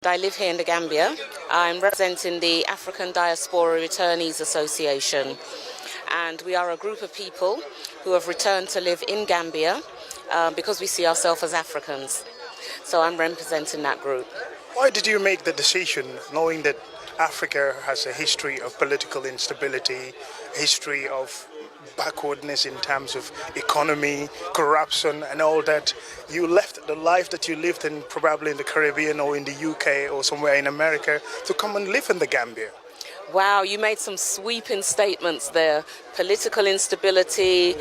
I live here in the Gambia. I'm representing the African Diaspora Returnees Association, and we are a group of people who have returned to live in Gambia because we see ourselves as Africans. So I'm representing that group. Why did you make the decision, knowing that Africa has a history of political instability, a history of backwardness in terms of economy, corruption and all that? You left the life that you lived in, probably in the Caribbean or in the UK or somewhere in America, to come and live in the Gambia. Wow, you made some sweeping statements there. Political instability,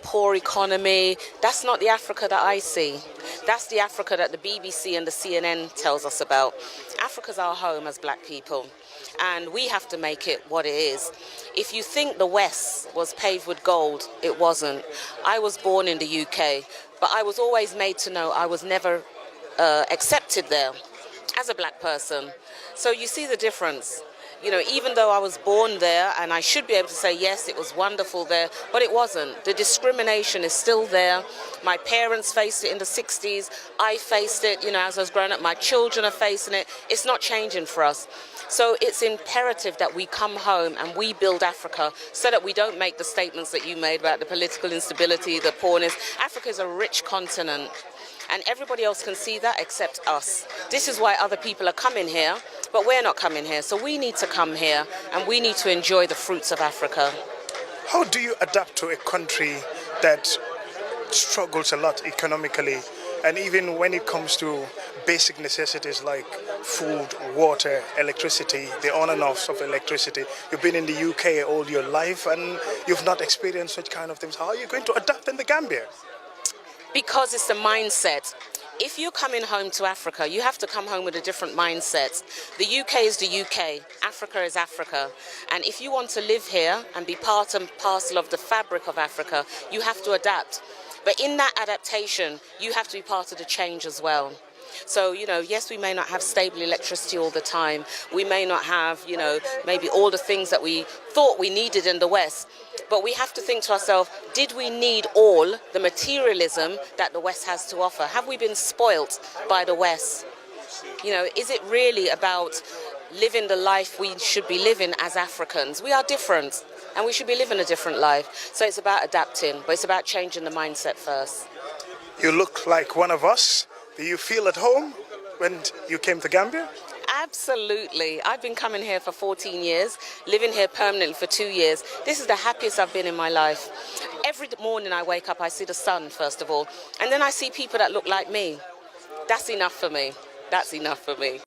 poor economy. That's not the Africa that I see. That's the Africa that the BBC and the CNN tells us about. Africa's our home as black people, and we have to make it what it is. If you think the West was paved with gold, it wasn't. I was born in the UK, but I was always made to know I was never accepted there as a black person. So you see the difference. Even though I was born there, and I should be able to say, yes, it was wonderful there, but it wasn't. The discrimination is still there. My parents faced it in the 60s. I faced it, as I was growing up. My children are facing it. It's not changing for us. So it's imperative that we come home and we build Africa so that we don't make the statements that you made about the political instability, the poorness. Africa is a rich continent, and everybody else can see that except us. This is why other people are coming here, but we're not coming here. So we need to come here and we need to enjoy the fruits of Africa. How do you adapt to a country that struggles a lot economically, and even when it comes to basic necessities like food, water, electricity, the on and offs of electricity? You've been in the UK all your life and you've not experienced such kind of things. How are you going to adapt in the Gambia? Because it's a mindset. If you're coming home to Africa, you have to come home with a different mindset. The UK is the UK, Africa is Africa. And if you want to live here and be part and parcel of the fabric of Africa, you have to adapt. But in that adaptation, you have to be part of the change as well. So, yes, we may not have stable electricity all the time. We may not have, maybe all the things that we thought we needed in the West. But we have to think to ourselves, did we need all the materialism that the West has to offer? Have we been spoilt by the West? Is it really about living the life we should be living as Africans? We are different, and we should be living a different life. So it's about adapting, but it's about changing the mindset first. You look like one of us. Do you feel at home when you came to Gambia? Absolutely. I've been coming here for 14 years, living here permanently for 2 years. This is the happiest I've been in my life. Every morning I wake up, I see the sun, first of all, and then I see people that look like me. That's enough for me. That's enough for me.